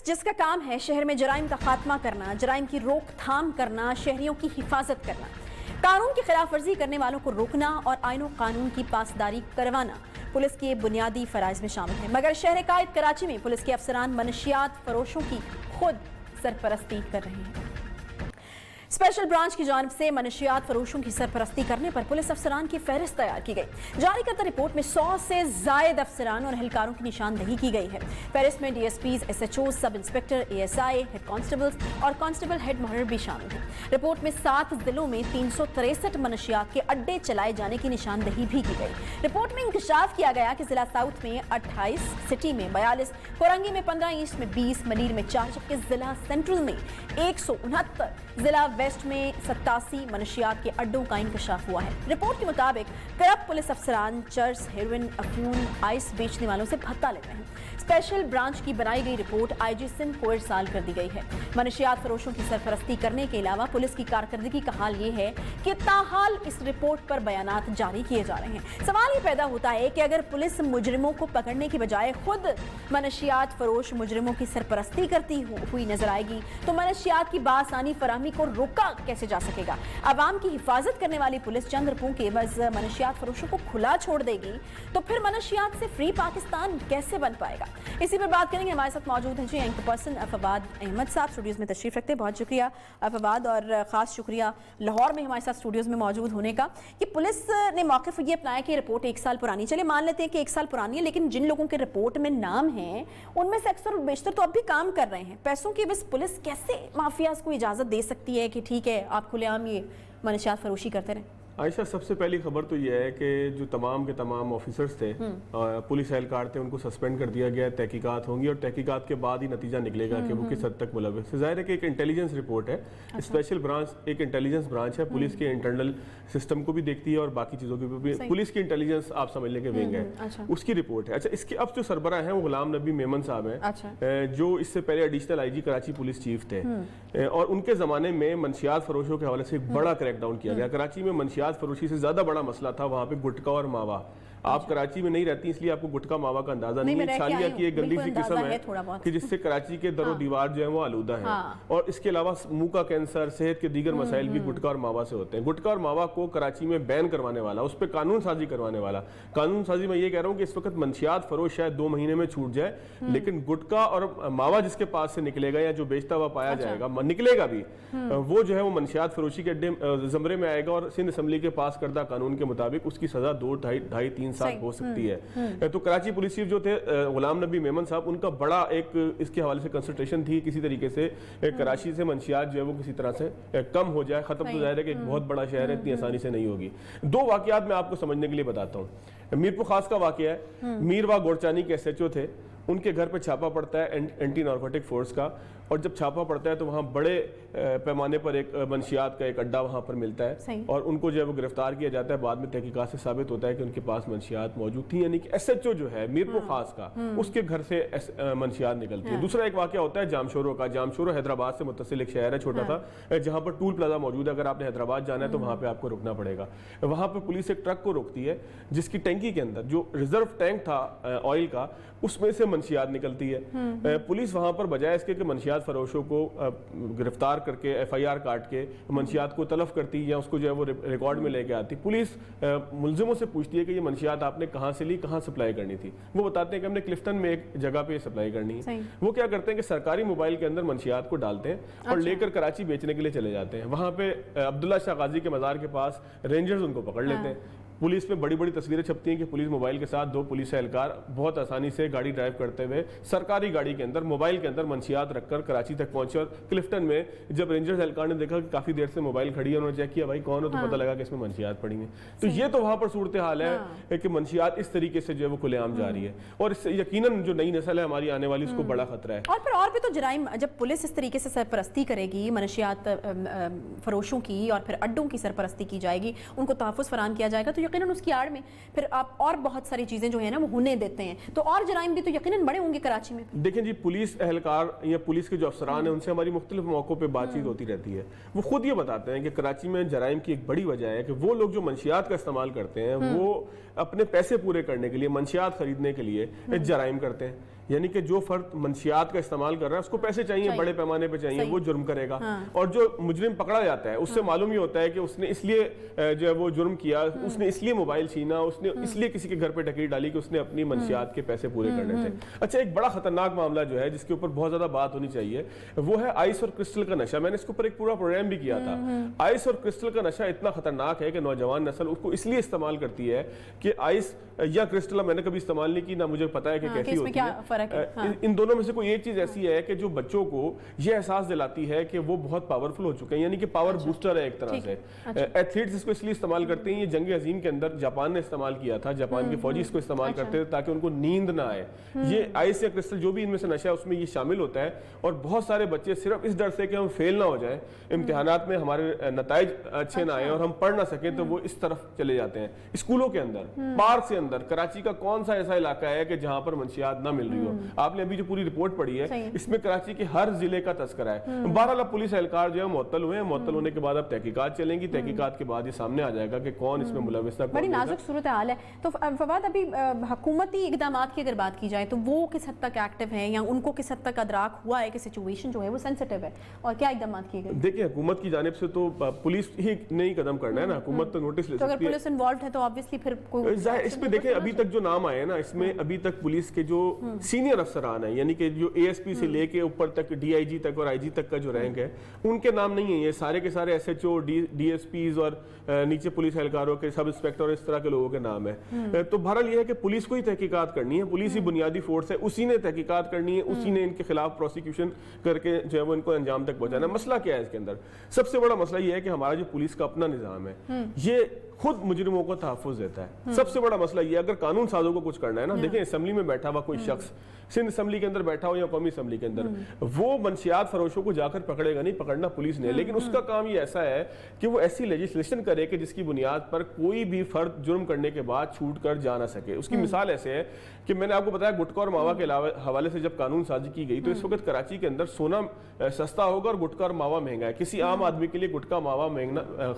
جس کا کام ہے شہر میں جرائم کا خاتمہ کرنا، جرائم کی روک تھام کرنا، شہریوں کی حفاظت کرنا، قانون کی خلاف ورزی کرنے والوں کو روکنا اور آئین و قانون کی پاسداری کروانا پولیس کے بنیادی فرائض میں شامل ہے۔ مگر شہر قائد کراچی میں پولیس کے افسران منشیات فروشوں کی خود سرپرستی کر رہے ہیں۔ اسپیشل برانچ کی جانب سے منشیات فروشوں کی سرپرستی کرنے پر پولیس افسران کی فہرست تیار کی گئی۔ جاری کردہ رپورٹ میں 100 سے زائد افسران اور اہلکاروں کی نشاندہی کی گئی ہے۔ فہرست میں D S Ps, S H Os, sub inspector, A S I, head constables اور کانسٹیبل ہیڈ محرر بھی شامل ہیں۔ رپورٹ میں 7 ضلعوں میں 363 منشیات کے اڈے چلائے جانے کی نشاندہی بھی کی گئی۔ رپورٹ میں انکشاف کیا گیا کہ ضلع ساؤتھ میں 28، سٹی میں 42، کورنگی میں 15، ایسٹ میں 20، منیر میں 4، جبکہ ضلع سینٹرل میں 169، ضلع ویسٹ میں 87 منشیات کے اڈوں کا انکشاف ہوا ہے۔ رپورٹ کے مطابق کرپٹ پولیس افسران چرس، ہیروئن، افیون، آئس بیچنے والوں سے بھتہ لیتے ہیں۔ اسپیشل برانچ کی بنائی گئی رپورٹ آئی جی سندھ کو ارسال کر دی گئی ہے۔ منشیات فروشوں کی سرپرستی کرنے کے علاوہ پولیس کی کارکردگی کا حال یہ ہے کہ تاحال اس رپورٹ پر بیانات جاری کیے جا رہے ہیں۔ سوال یہ پیدا ہوتا ہے کہ اگر پولیس مجرموں کو پکڑنے کی بجائے خود منشیات فروش مجرموں کی سرپرستی کرتی ہوئی نظر آئے گی تو منشیات کی بآسانی فراہمی کو روکا کیسے جا سکے گا؟ عوام کی حفاظت کرنے والی پولیس چند روپوں کے عوض منشیات فروشوں کو کھلا چھوڑ دے گی تو پھر منشیات سے فری پاکستان کیسے بن پائے گا؟ اسی پر بات کریں گے۔ ہمارے ساتھ موجود ہیں جی اینکر پرسن فواد احمد صاحب، اسٹوڈیوز میں تشریف رکھتے ہیں۔ بہت شکریہ فواد، اور خاص شکریہ لاہور میں ہمارے ساتھ اسٹوڈیوز میں موجود ہونے کا۔ کہ پولیس نے موقف یہ اپنایا کہ رپورٹ 1 سال پرانی، چلے مان لیتے ہیں کہ 1 سال پرانی ہے، لیکن جن لوگوں کے رپورٹ میں نام ہیں ان میں سے اکثر اور بیشتر تو اب بھی کام کر رہے ہیں۔ پیسوں کی بس پولیس کیسے مافیاز کو اجازت دے سکتی ہے کہ ٹھیک ہے آپ کھلے عام یہ منشیات فروشی کرتے رہیں؟ عائشہ، سب سے پہلی خبر تو یہ ہے کہ جو تمام کے تمام آفیسرز تھے، پولیس اہلکار تھے، ان کو سسپینڈ کر دیا گیا ہے۔ تحقیقات ہوں گی اور تحقیقات کے بعد ہی نتیجہ نکلے گا کہ وہ کس حد تک ملوث ہے۔ ظاہر ہے کہ ایک انٹیلیجنس رپورٹ ہے۔ اسپیشل برانچ ایک انٹیلیجنس برانچ ہے، پولیس کے انٹرنل سسٹم کو بھی دیکھتی ہے اور باقی چیزوں کی بھی۔ پولیس کی انٹیلیجنس آپ سمجھ لیں کہ ونگ ہے، اس کی رپورٹ ہے۔ اچھا، اس کے اب جو سربراہ ہیں وہ غلام نبی میمن صاحب ہیں، جو اس سے پہلے additional I G Karachi police chief تھے، اور ان کے زمانے میں منشیات فروشوں کے حوالے سے ایک بڑا کریک ڈاؤن کیا گیا۔ کراچی میں منشیات فروشی سے زیادہ بڑا مسئلہ تھا وہاں پہ گٹکا اور ماوا۔ آپ کراچی میں نہیں رہتی اس لیے آپ کو گٹکا ماوا کا اندازہ نہیں ہے۔ چھالیہ کی ایک گندی سی قسم ہے کہ جس سے کراچی کے در و دیوار جو ہیں وہ آلودہ ہیں، اور اس کے علاوہ منہ کا کینسر، صحت کے دیگر مسائل بھی گٹکا اور ماوا سے ہوتے ہیں۔ گٹکا اور ماوا کو کراچی میں بین کروانے والا، اس پہ قانون سازی کروانے والا، قانون سازی میں یہ کہہ رہا ہوں کہ اس وقت منشیات فروش شاید 2 مہینے میں چھوٹ جائے، لیکن گٹکا اور ماوا جس کے پاس سے نکلے گا یا جو بیچتا ہوا پایا جائے گا، نکلے گا بھی، وہ جو ہے وہ منشیات فروشی کے زمرے میں آئے گا، اور سندھ اسمبلی کے پاس کردہ قانون کے مطابق اس کی سزا 2، 2.5، 3 سال ہو سکتی ہے۔ تو کراچی پولیس چیف جو تھے غلام نبی میمن صاحب، ان کا بڑا ایک اس کے حوالے سے کنسنٹریشن تھی کسی طریقے سے کراچی سے منشیات جو ہے وہ کسی طرح سے کم ہو جائے، ختم۔ تو ظاہر ہے کہ ایک بہت بڑا شہر ہے، اتنی آسانی سے نہیں ہوگی۔ 2 واقعات میں آپ کو سمجھنے کے لیے بتاتا ہوں۔ میرپور خاص کا واقعہ ہے۔ میروا گورچانی کے ایس ایچ او تھے، ان کے گھر پہ چھاپا پڑتا ہے اینٹی نارکوٹک فورس کا، اور جب چھاپا پڑتا ہے تو وہاں بڑے پیمانے پر ایک منشیات کا ایک اڈا وہاں پر ملتا ہے، اور ان کو جو ہے وہ گرفتار کیا جاتا ہے۔ بعد میں تحقیقات سے ثابت ہوتا ہے کہ ان کے پاس منشیات موجود تھیں، یعنی کہ ایس ایچ او جو ہے میرپور خاص کا، اس کے گھر سے منشیات نکلتی ہے۔ دوسرا ایک واقعہ ہوتا ہے جامشورو کا۔ جامشورو حیدرآباد سے متصل ایک شہر ہے، چھوٹا سا، جہاں پر ٹول پلازا موجود ہے۔ اگر آپ نے حیدرآباد جانا ہے تو وہاں پہ آپ کو رکنا پڑے گا۔ وہاں پہ پولیس ایک ٹرک کو روکتی ہے جس کی ٹینکی کے اندر جو ریزرو ٹینک تھا آئل کا، اس میں سے منشیات نکلتی ہے۔ پولیس وہاں پر بجائے اس کے کہ منشیات فروشوں کو گرفتار کر کے ایف آئی آر کاٹ کے منشیات کو تلف کرتی یا اس کو جو ہے وہ ریکارڈ میں لے کے آتی، پولیس ملزموں سے پوچھتی ہے کہ یہ منشیات آپ نے کہاں سے لی، کہاں سپلائی کرنی تھی۔ وہ بتاتے ہیں کہ ہم نے کلفٹن میں ایک جگہ پہ سپلائی کرنی ہے۔ وہ کیا کرتے ہیں کہ سرکاری موبائل کے اندر منشیات کو ڈالتے ہیں اور لے کر کراچی بیچنے کے لیے چلے جاتے ہیں۔ وہاں پہ عبداللہ شاہ غازی کے مزار کے پاس رینجرز ان کو پکڑ لیتے ہیں۔ پولیس پہ بڑی بڑی تصویریں چھپتی ہیں کہ پولیس موبائل کے ساتھ 2 پولیس اہلکار بہت آسانی سے گاڑی ڈرائیو کرتے ہوئے سرکاری گاڑی کے اندر موبائل کے اندر منشیات رکھ کر کراچی تک پہنچے، اور کلفٹن میں جب رینجرز اہلکار نے دیکھا کہ کافی دیر سے موبائل کھڑی ہے، انہوں نے چیک کیا بھائی کون ہو، تو پتہ لگا کہ اس میں منشیات پڑی ہیں۔ تو یہ تو وہاں پر صورتحال ہے کہ منشیات اس طریقے سے جو ہے وہ کھلے عام جاری ہے، اور اس سے یقیناً جو نئی نسل ہے ہماری آنے والی، اس کو بڑا خطرہ ہے۔ اور پھر اور بھی تو جرائم، جب پولیس اس طریقے سے سرپرستی کرے گی منشیات فروشوں کی اور پھر اڈوں کی سرپرستی کی جائے گی، ان کو تحفظ فراہم کیا جائے گا، تو یقیناً اس کی آڑ میں پھر آپ اور بہت ساری چیزیں جو ہے نا وہ ہونے دیتے ہیں، تو اور جرائم بھی تو یقیناً بڑے ہوں گے کراچی میں۔ دیکھیں جی، پولیس اہلکار یا پولیس کے جو افسران ہیں ان سے ہماری مختلف موقعوں پہ بات چیت ہوتی رہتی ہے۔ وہ خود یہ بتاتے ہیں کہ کراچی میں جرائم کی ایک بڑی وجہ ہے کہ وہ لوگ جو منشیات کا استعمال کرتے ہیں وہ اپنے پیسے پورے کرنے کے لیے، منشیات خریدنے کے لیے جرائم کرتے ہیں۔ یعنی کہ جو فرد منشیات کا استعمال کر رہا ہے اس کو پیسے چاہیے, بڑے پیمانے پہ چاہیے, وہ جرم کرے گا. اور جو مجرم پکڑا جاتا ہے اس سے معلوم یہ ہوتا ہے کہ اس نے اس لیے جو ہے وہ جرم کیا, اس نے اس لیے موبائل چھینا, اس نے اس لیے کسی کے گھر پہ ڈکیتی ڈالی کہ اس نے اپنی منشیات کے پیسے پورے کرنے تھے. اچھا, ایک بڑا خطرناک معاملہ جو ہے جس کے اوپر بہت زیادہ بات ہونی چاہیے وہ ہے آئس اور کرسٹل کا نشہ. میں نے اس کے اوپر ایک پورا پروگرام بھی کیا تھا. آئس اور کرسٹل کا نشہ اتنا خطرناک ہے کہ نوجوان نسل اس کو اس لیے استعمال کرتی ہے کہ آئس یا کرسٹل میں نے کبھی استعمال نہیں کی, نہ مجھے پتا ہے کہ کیسی ہوتی ہے. ان دونوں میں سے کوئی ایک چیز ایسی ہے کہ جو بچوں کو یہ احساس دلاتی ہے کہ وہ بہت پاورفل ہو چکے ہیں, یعنی کہ پاور بوسٹر ہے ایک طرح سے. ایتھلیٹس اس کو اس لیے استعمال کرتے ہیں, یہ جنگ عظیم کے اندر جاپان نے استعمال کیا تھا, جاپان کے فوجی اس کو استعمال کرتے تھے تاکہ ان کو نیند نہ آئے. یہ آئس یا کرسٹل جو بھی ان میں سے نشہ ہے اس میں یہ شامل ہوتا ہے. اور بہت سارے بچے صرف اس ڈر سے کہ ہم فیل نہ ہو جائیں, امتحانات میں ہمارے نتائج اچھے نہ آئیں اور ہم پڑھ نہ سکیں, تو وہ اس طرف چلے جاتے ہیں. اسکولوں کے اندر, پارک سے اندر, کراچی کا کون سا ایسا علاقہ ہے کہ جہاں پر منشیات نہ مل رہی ہو؟ آپ نے ابھی جو پوری رپورٹ پڑھی ہے اس میں کراچی کے ہر ضلع کا تذکرہ ہے. بہرحال پولیس اہلکار جو ہے معطل ہوئے ہیں, معطل ہونے کے بعد اب تحقیقات چلیں گی, تحقیقات کے بعد یہ سامنے آ جائے گا کہ کون اس میں ملوث تھا. بڑی نازک صورتحال ہے. تو فواد, ابھی حکومتی اقدامات کی اگر بات کی جائے تو وہ کس حد تک ایکٹیو ہیں, یا ان کو کس حد تک ادراک ہوا ہے کہ سچویشن جو ہے وہ سینسٹیو ہے, اور کیا اقدامات کیے گئے؟ دیکھیں, حکومت کی جانب سے تو پولیس ہی نہیں قدم کرنا ہے نا, حکومت تو نوٹس لے سکتی ہے. اگر پولیس انوالوڈ ہے تو obviously پھر اس میں دیکھیں ابھی تک جو نام آئے ہیں نا, اس میں ابھی تک پولیس کے جو سینئر افسران ہیں, یعنی کہ جو اے ایس پی سے لے کے اوپر تک ڈی آئی جی تک اور آئی جی تک کا جو رینک ہے, ان کے نام نہیں ہیں. یہ سارے کے سارے S H O, D S Ps اور نیچے پولیس اہلکاروں کے, سب انسپیکٹر اور اس طرح کے لوگوں کے نام ہے. تو بہرحال یہ ہے کہ پولیس کو ہی تحقیقات کرنی ہے, پولیس ہی بنیادی فورس ہے, اسی نے تحقیقات کرنی ہے, اسی نے ان کے خلاف پروسیکیوشن کر کے جو ہے وہ ان کو انجام تک پہنچانا ہے. مسئلہ کیا ہے اس کے اندر؟ سب سے بڑا مسئلہ یہ ہے کہ ہمارا جو پولیس کا اپنا نظام ہے یہ خود مجرموں کو تحفظ دیتا ہے. سب سے بڑا مسئلہ یہ ہے اگر قانون سازوں کو کچھ کرنا ہے نا, دیکھیں اسمبلی میں بیٹھا ہوا کوئی شخص, سندھ اسمبلی کے اندر بیٹھا ہو یا قومی اسمبلی کے اندر, وہ منشیات فروشوں کو جا کر پکڑے گا نہیں, پکڑنا پولیس نے, لیکن اس کا کام یہ ایسا ہے کہ وہ ایسی لیجسلیشن کرے کہ جس کی بنیاد پر کوئی بھی فرد جرم کرنے کے بعد چھوٹ کر جا نہ سکے. اس کی مثال ایسے ہے کہ میں نے آپ کو بتایا گٹکا اور ماوا کے حوالے سے جب قانون سازی کی گئی تو اس وقت کراچی کے اندر سونا سستا ہوگا اور گٹکا اور ماوا مہنگا ہے. کسی عام آدمی کے لیے گٹکا ماوا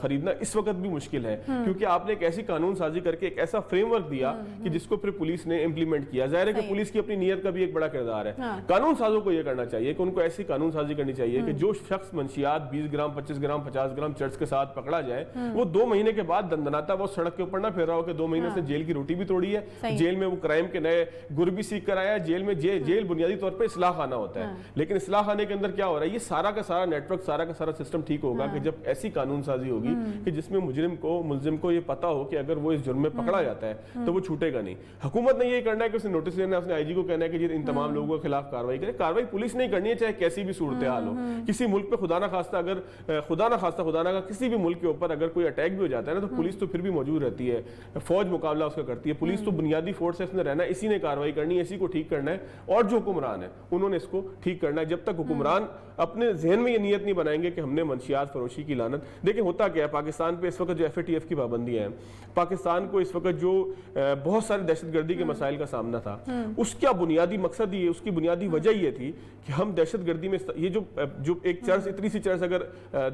خریدنا اس وقت بھی مشکل ہے, کیونکہ آپ نے ایک ایسی قانون سازی کر کے ایک ایسا فریم ورک دیا کہ جس کو پھر پولیس نے امپلیمنٹ کیا. ظاہر ہے کہ پولیس کی اپنی نیت کا بھی ایک بڑا کردار ہے. قانون سازوں کو یہ کرنا چاہیے کہ ان کو ایسی قانون سازی کرنی چاہیے کہ جو شخص منشیات 20 گرام 25 گرام 50 گرام چرس کے ساتھ پکڑا جائے, وہ 2 مہینے کے بعد دندناتا وہ سڑک کے اوپر نہ پھر رہا ہو کہ 2 مہینے سے جیل کی روٹی بھی توڑی ہے, جیل میں وہ کرائم کے نئے گر بھی سیکھ کر آیا, جیل میں جیل بنیادی طور پہ اصلاح خانہ ہوتا ہے. لیکن اصلاح خانے کے اندر کیا ہو رہا ہے, یہ سارا کا سارا نیٹ ورک, سارا کا سارا سسٹم ٹھیک ہوگا کہ جب ایسی قانون سازی ہوگی کہ جس میں ملزم کو یہ پتا ہو کہ اگر وہ اس جرم میں پکڑا جاتا ہے تو وہ چھوٹے گا نہیں. حکومت نے یہ کرنا ہے کہ اسے نوٹس دینا ہے, اس نے آئی جی کو کہنا ہے کہ ان تمام لوگوں کے خلاف کاروائی کرے. کاروائی پولیس نہیں کرنی ہے چاہے کیسی بھی صورتحال ہو. کسی ملک پہ خدا نہ خواستہ کسی بھی ملک کے اوپر اگر کوئی اٹیک بھی ہو جاتا ہے نا, تو پولیس تو پھر بھی موجود رہتی ہے, فوج مقابلہ اس کا کرتی ہے. پولیس تو بنیادی فورس ہے, اس نے رہنا ہے, اسی نے کاروائی کرنی ہے, اسی کو ٹھیک کرنا ہے, اور جو حکمران ہے انہوں نے اس کو ٹھیک کرنا ہے. جب تک حکمران اپنے ذہن میں یہ نیت نہیں بنائیں گے کہ ہم نے منشیات فروشی کی لعنت, دیکھیں ہوتا کیا ہے پاکستان پہ اس وقت جو ایف اے ٹی ایف کی پابندیاں ہیں, پاکستان کو اس وقت جو بہت سارے دہشت گردی کے مسائل کا سامنا تھا, اس کا بنیادی مقصد یہ, اس کی بنیادی وجہ یہ تھی کہ ہم دہشت گردی میں یہ جو ایک چرس, اتنی سی چرس اگر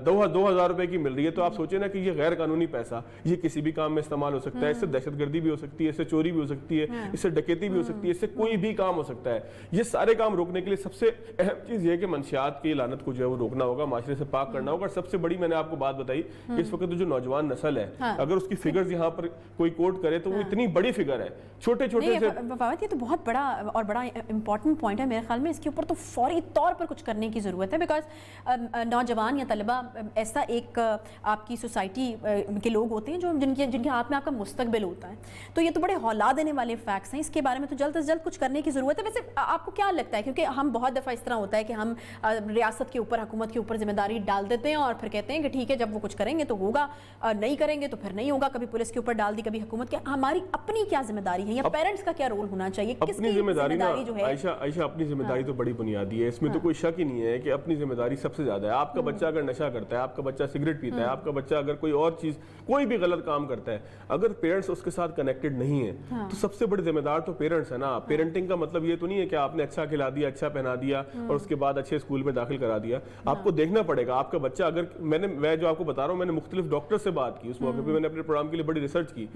2000 روپے کی مل رہی ہے تو آپ سوچیں نا کہ یہ غیر قانونی پیسہ یہ کسی بھی کام میں استعمال ہو سکتا ہے. اس سے دہشت گردی بھی ہو سکتی ہے, اس سے چوری بھی ہو سکتی ہے, اس سے ڈکیتی بھی ہو سکتی ہے, اس سے کوئی بھی کام ہو سکتا ہے. یہ سارے کام روکنے کے لیے سب سے اہم چیز یہ ہے کہ منشیات کی لعنت کو جو ہے وہ روکنا ہوگا, معاشرے سے پاک کرنا ہوگا. اور سب سے بڑی میں نے آپ کو بات بتائی کہ اس وقت جو نوجوان نسل ہے, اگر اس کی فگرز یہاں پر کوئی کوٹ کرے تو وہ اتنی بڑی فگر ہے, چھوٹے چھوٹے سے. فواد, یہ تو بہت بڑا اور بڑا امپورٹنٹ پوائنٹ ہے میرے خیال میں. اس کے اوپر تو فوری طور پر کچھ کرنے کی ضرورت ہے, بیکاز نوجوان یا طلبہ ایسا ایک آپ کی سوسائٹی کے لوگ ہوتے ہیں جو جن کے ہاتھ میں آپ کا مستقبل ہوتا ہے. تو یہ تو بڑے ہلا دینے والے فیکٹس ہیں, اس کے بارے میں تو جلد از جلد کچھ کرنے کی ضرورت ہے. ویسے آپ کو کیا لگتا ہے, کیونکہ ہم بہت دفعہ اس طرح ہوتا ہے کہ ہم ریاست کے اوپر, حکومت کے اوپر ذمہ داری ڈال دیتے ہیں اور پھر کہتے ہیں کہ ٹھیک ہے جب وہ کچھ کریں گے تو ہوگا, نہیں کریں گے تو پھر نہیں ہوگا. کبھی پولیس کے اوپر ڈال دی, کبھی حکومت کے. ہماری اپنی کیا ذمہ داری ہے, یا پیرنٹس کا کیا رول ہونا چاہیے؟ اپنی ذمہ داری جو ہے عائشہ, اپنی ذمہ داری تو بڑی بنیادی ہے, اس میں تو کوئی شک ہی نہیں ہے کہ اپنی ذمہ داری سب سے زیادہ ہے. آپ کا بچہ اگر نشہ کرتا ہے, آپ کا بچہ سگریٹ پیتا ہے, آپ کا بچہ اگر کوئی اور چیز کوئی بھی غلط کام کرتا ہے, اگر پیرنٹس اس کے ساتھ کنیکٹڈ نہیں ہیں تو سب سے بڑے ذمہ دار تو پیرنٹس ہیں نا. پیرنٹنگ کا مطلب یہ تو نہیں ہے کہ آپ نے اچھا کھلا دیا, اچھا پہنا دیا اور اس کے بعد اچھے اسکول میں داخل کرا دیا. آپ کو دیکھنا پڑے گا آپ کا بچہ, اگر میں جو آپ کو بتا رہا ہوں, میں نے مختلف ڈاکٹر سے بات کی اس موقع پہ, میں نے اپنے پروگرام کے لیے بڑی ریسرچ کی.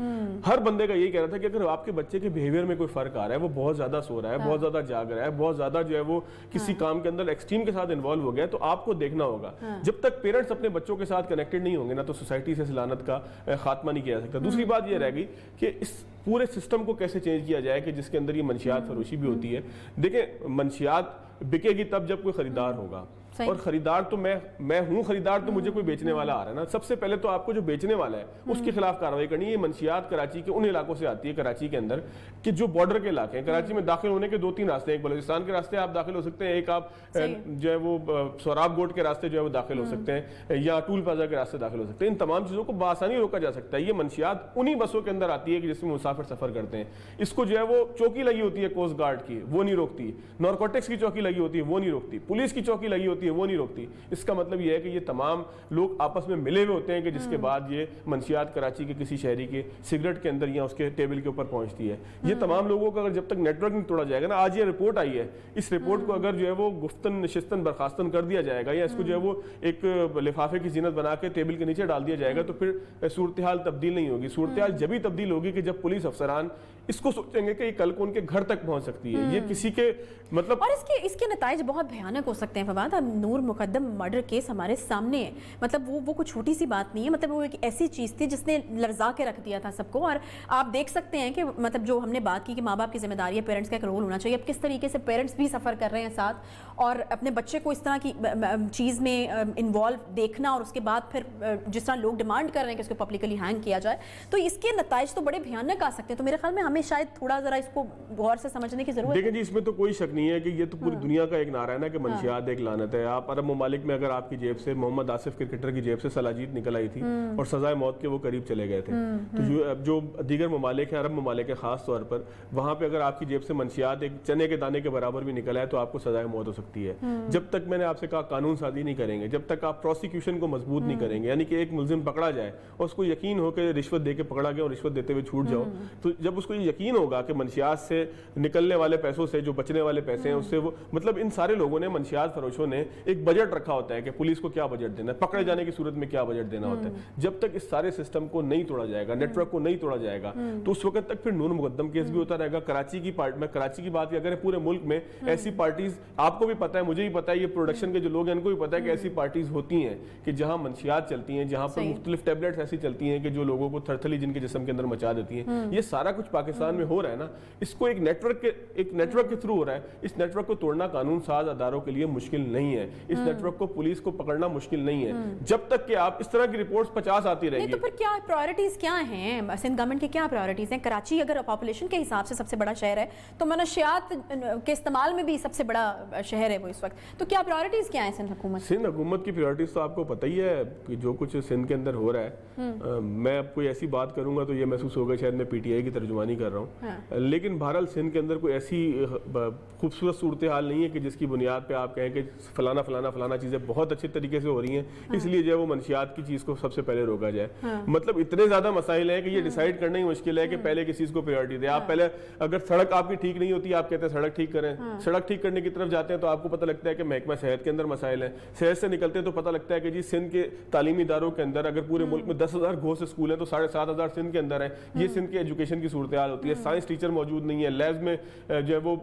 ہر بندے کا یہی کہنا تھا کہ اگر آپ کے بچے کے بیہیویئر میں کوئی فرق آ رہا ہے, وہ بہت زیادہ سو رہا ہے, بہت زیادہ جاگ رہا ہے, بہت زیادہ جو ہے وہ کسی کام کے اندر ایکسٹریم کے ساتھ انوالو ہو گیا, تو آپ کو دیکھنا ہوگا. جب تک پیرنٹس اپنے بچوں کے ساتھ کنیکٹڈ نہیں ہوں گے نا, تو سوسائٹی سے لعنت کا خاتمہ نہیں کیا جا سکتا. دوسری بات یہ رہ گئی کہ اس پورے سسٹم کو کیسے چینج کیا جائے کہ جس کے اندر یہ منشیات فروشی بھی ہوتی ہے. دیکھیں, منشیات بکے گی تب جب کوئی خریدار ہوگا, اور خریدار تو میں ہوں خریدار, تو مجھے کوئی بیچنے والا آ رہا ہے نا. سب سے پہلے تو آپ کو جو بیچنے والا ہے اس کے خلاف کارروائی کرنی ہے. یہ منشیات کراچی کے ان علاقوں سے آتی ہے, کراچی کے اندر کہ جو بارڈر کے علاقے ہیں. کراچی میں داخل ہونے کے 2-3 راستے ہیں. ایک بلوچستان کے راستے آپ داخل ہو سکتے ہیں, ایک آپ جو ہے وہ سوراب گوٹ کے راستے جو ہے وہ داخل ہو سکتے ہیں, یا ٹول پلازا کے راستے داخل ہو سکتے ہیں. ان تمام چیزوں کو بآسانی روکا جا سکتا ہے. یہ منشیات انہی بسوں کے اندر آتی ہے کہ جس میں مسافر سفر کرتے ہیں. اس کو جو ہے وہ چوکی لگی ہوتی ہے کوسٹ گارڈ کی, وہ نہیں روکتی. نارکوٹکس کی چوکی لگی ہوتی ہے, وہ نہیں روکتی. پولیس کی چوکی لگی ہوتی ہے, وہ نہیں روکتی. اس کا مطلب یہ ہے کہ یہ تمام لوگ آپس میں ملے ہوئے ہوتے ہیں کہ جس کے بعد یہ منشیات کراچی کے کسی شہری کے سگریٹ کے اندر یا اس کے ٹیبل کے اوپر پہنچتی ہے. یہ تمام لوگوں کا اگر جب تک نیٹ ورک نہیں توڑا جائے گا نا, آج یہ رپورٹ آئی ہے, اس رپورٹ کو اگر جو ہے وہ گفتن نشستن برخاستن کر دیا جائے گا, یا اس کو جو ہے وہ ایک لفافے کی زینت بنا کے ٹیبل کے نیچے ڈال دیا جائے گا, تو پھر صورتحال تبدیل نہیں ہوگی. صورتحال جبھی تبدیل ہوگی کہ جب پولیس افسران اس کو سوچیں گے کہ یہ کل کو ان کے گھر تک پہنچ سکتی ہے. یہ کسی کے مطلب, اور اس کے نتائج بہت بھیانک ہو سکتے ہیں فواد. اب نور مقدم مرڈر کیس ہمارے سامنے ہے, مطلب وہ کوئی چھوٹی سی بات نہیں ہے. مطلب وہ ایک ایسی چیز تھی جس نے لرزا کے رکھ دیا تھا سب کو. اور آپ دیکھ سکتے ہیں کہ مطلب جو ہم نے بات کی کہ ماں باپ کی ذمہ داری ہے, پیرنٹس کا ایک رول ہونا چاہیے. اب کس طریقے سے پیرنٹس بھی سفر کر رہے ہیں ساتھ, اور اپنے بچے کو اس طرح کی چیز میں انوالو دیکھنا, اور اس کے بعد پھر جس طرح لوگ ڈیمانڈ کر رہے ہیں کہ اس کو پبلکلی ہینگ کیا جائے, تو اس کے نتائج تو بڑے بھیانک آ سکتے ہیں. تو میرے خیال میں ہمیں شاید تھوڑا ذرا اس کو غور سے سمجھنے کی ضرورت ہے. دیکھیں جی, اس میں تو کوئی شک نہیں ہے کہ یہ تو پوری دنیا کا ایک نعرہ ہے نا کہ منشیات ایک لعنت ہے. آپ عرب ممالک میں اگر آپ کی جیب سے محمد آصف کرکٹر کی جیب سے سلاجید نکل آئی تھی اور سزائے موت کے وہ قریب چلے گئے تھے, تو جو دیگر ممالک ہیں, عرب ممالک ہیں خاص طور پر, وہاں پہ اگر آپ کی جیب سے منشیات ایک چنے کے دانے کے برابر بھی نکل آئے تو آپ کو سزائے موت ہو سکتی ہے. جب تک, میں نے آپ سے کہا, قانون سازی نہیں کریں گے, جب تک آپ پروسیکیوشن کو مضبوط نہیں کریں گے, یعنی کہ ایک ملزم پکڑا جائے اور اس کو یقین ہو کہ رشوت دے کے پکڑا گیا اور رشوت دیتے ہوئے چھوٹ جاؤ, تو جب اس کو یہ یقین ہوگا کہ منشیات سے نکلنے والے پیسوں سے جو بچنے والے پیسے ہیں اس سے وہ, مطلب ان سارے لوگوں نے, منشیات فروشوں نے ایک بجٹ رکھا ہوتا ہے کہ پولیس کو کیا بجٹ دینا ہے, پکڑے جانے کی صورت میں کیا بجٹ دینا ہوتا ہے. جب تک اس سارے سسٹم کو نہیں توڑا جائے گا, نیٹ ورک کو نہیں توڑا جائے گا, تو اس وقت تک پھر نور مقدم کیس بھی ہوتا رہے گا. کراچی کی بات کیا کریں, پورے ملک میں ایسی پارٹیز, آپ کو بھی پتا ہے, مجھے بھی پتا ہے, یہ پروڈکشن کے جو لوگ ہیں ان کو بھی پتا ہے کہ ایسی پارٹیز ہوتی ہیں کہ جہاں منشیات چلتی ہیں, جہاں پر مختلف ٹیبلٹس ایسی چلتی ہیں کہ جو لوگوں کو تھرتھلی جن کے جسم کے اندر مچا دیتی ہیں. یہ سارا کچھ پاکستان میں ہو رہا ہے نا, اس کو ایک نیٹ ورک کے تھرو ہو رہا ہے. اس نیٹ ورک کو توڑنا قانون ساز اداروں کے لیے مشکل نہیں ہے. اس نیٹ ورک کو پولیس کو پکڑنا مشکل نہیں ہے, جب تک کہ آپ اس طرح کی رپورٹس 50 آتی رہیں گی. تو پھر کیا پرائرٹیز کیا ہیں سندھ گورنمنٹ کی, کیا پرائرٹیز ہیں؟ کراچی اگر پاپولیشن کے حساب سے سب سے بڑا شہر ہے, تو منشیات کے استعمال میں بھی سب سے بڑا شہر ہے وہ اس وقت, تو کیا پرائرٹیز کیا ہیں سندھ حکومت؟ سندھ حکومت کی پرائرٹیز تو آپ کو پتہ ہی ہے کہ جو کچھ سندھ کے اندر ہو رہا ہے. میں اب کوئی ایسی بات کروں گا تو یہ محسوس ہوگا شاید میں پی ٹی آئی کی ترجمانی کر رہا ہوں, لیکن بہرحال سندھ کے اندر کوئی ایسی خوبصورت صورتحال نہیں ہے کہ جس کی بنیاد پہ آپ کہیں کہ فلانا فلانا فلانا چیزیں بہت اچھے طریقے سے ہو رہی ہیں, اس لیے جو ہے وہ منشیات کی چیز کو سب سے پہلے روکا جائے. مطلب اتنے زیادہ مسائل ہیں کہ یہ ڈیسائیڈ کرنا ہی مشکل ہے کہ پہلے کس چیز کو پریورٹی دیں. آپ پہلے, اگر سڑک آپ کی ٹھیک نہیں ہوتی, آپ کہتے ہیں سڑک ٹھیک کریں, سڑک ٹھیک کرنے کی طرف جاتے ہیں تو آپ کو پتہ لگتا ہے کہ محکمہ صحت کے اندر مسائل ہیں. صحت سے نکلتے ہیں تو پتہ لگتا ہے کہ جی سندھ کے تعلیمی اداروں کے اندر اگر پورے ملک میں 10,000 گھوس اسکول ہیں تو 7,500 سندھ کے اندر ہیں. یہ سندھ کے ایجوکیشن کی صورتحال ہوتی ہے. سائنس ٹیچر موجود نہیں ہے, لیبز میں جو ہے وہ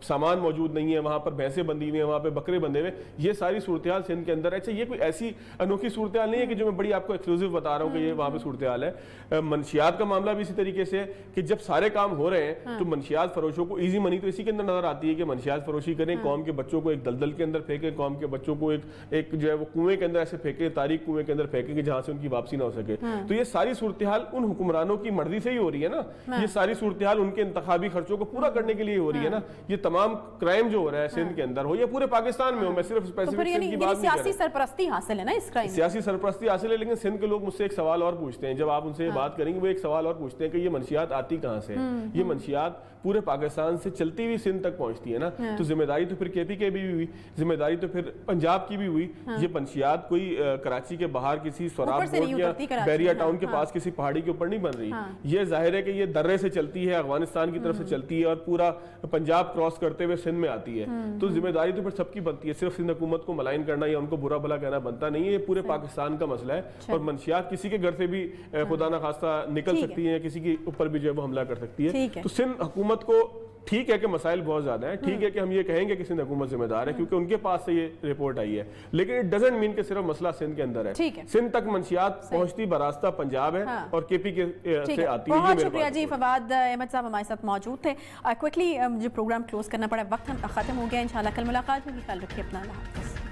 سامان موجود نہیں ہے, وہاں پر بھینسیں بندھی ہوئی ہیں, وہاں پہ بکرے بندھے ہوئے. یہ ساری صورتحال سندھ کے اندر ہے. اچھا, یہ کوئی ایسی انوکھی صورتحال نہیں ہے کہ جو میں بڑی آپ کو ایکسکلوزیو بتا رہا ہوں کہ یہ وہاں پہ صورتحال ہے. منشیات کا معاملہ بھی اسی طریقے سے کہ جب سارے کام ہو رہے ہیں تو منشیات فروشوں کو ایزی منی تو اسی کے اندر نظر آتی ہے کہ منشیات فروشی کریں, قوم کے بچوں کو ایک دلدل کے اندر پھینکیں, قوم کے بچوں کو ایک جو ہے وہ کنویں کے اندر ایسے پھینکیں, تاریک کنویں کے اندر پھینکیں کہ جہاں سے ان کی واپسی نہ ہو سکے. تو یہ ساری صورتحال ان حکمرانوں کی مرضی سے ہی ہو رہی ہے نا. یہ ساری صورتحال ان کے انتخابی خرچوں کو پورا کرنے کے لیے ہو رہی ہے نا. یہ تمام کرائم جو ہو رہا ہے سندھ کے اندر ہو یا پورے پاکستان میں ہو, میں صرف اسپیسیفک سندھ کی بات نہیں کر رہا. سیاسی سرپرستی حاصل ہے نا اس کرائم, سیاسی سرپرستی حاصل ہے. لیکن سندھ کے لوگ مجھ سے ایک سوال اور پوچھتے ہیں, جب آپ ان سے یہ بات کریں گے وہ ایک سوال اور پوچھتے ہیں کہ یہ منشیات آتی کہاں سے؟ یہ منشیات پورے پاکستان سے چلتی ہوئی سندھ تک پہنچتی ہے نا. تو ذمہ داری تو پھر کے پی کے بھی ہوئی, ذمہ داری تو پھر پنجاب کی بھی ہوئی. یہ منشیات کوئی کراچی کے باہر کسی سوراب گوٹ یا بیریا ٹاؤن کے پاس کسی پہاڑی کے اوپر نہیں بن رہی. یہ ظاہر ہے کہ یہ درے سے چلتی ہے, افغانستان کی طرف سے چلتی ہے اور پورا پنجاب کراس کرتے ہوئے سندھ میں آتی ہے. تو ذمہ داری تو پھر سب کی بنتی ہے, صرف سندھ حکومت کو ملائن کرنا یا ان کو برا بھلا کہنا بنتا نہیں ہے. یہ پورے پاکستان کا مسئلہ ہے, اور منشیات کسی کے گھر سے بھی خدا نخواستہ نکل سکتی ہیں, کسی کے اوپر بھی جو ہے وہ حملہ کر سکتی ہے. تو سندھ حکومت کو ٹھیک ہے کہ مسائل بہت زیادہ ہیں, ٹھیک ہے کہ ہم یہ کہیں گے کہ سندھ حکومت ذمہ دار ہے کیونکہ ان کے پاس سے یہ رپورٹ آئی ہے, لیکن اٹ ڈزنٹ مین کہ صرف مسئلہ سندھ کے اندر ہے. سندھ تک منشیات پہنچتی براستہ پنجاب ہے اور کے پی کے سے آتی ہے. بہت شکریہ جی. فواد احمد صاحب ہمارے ساتھ موجود تھے. کوئکلی جو پروگرام کلوز کرنا پڑا, وقت ختم ہو گیا. انشاءاللہ کل ملاقات ہوگی. خیال رکھیے اپنا. اللہ حافظ.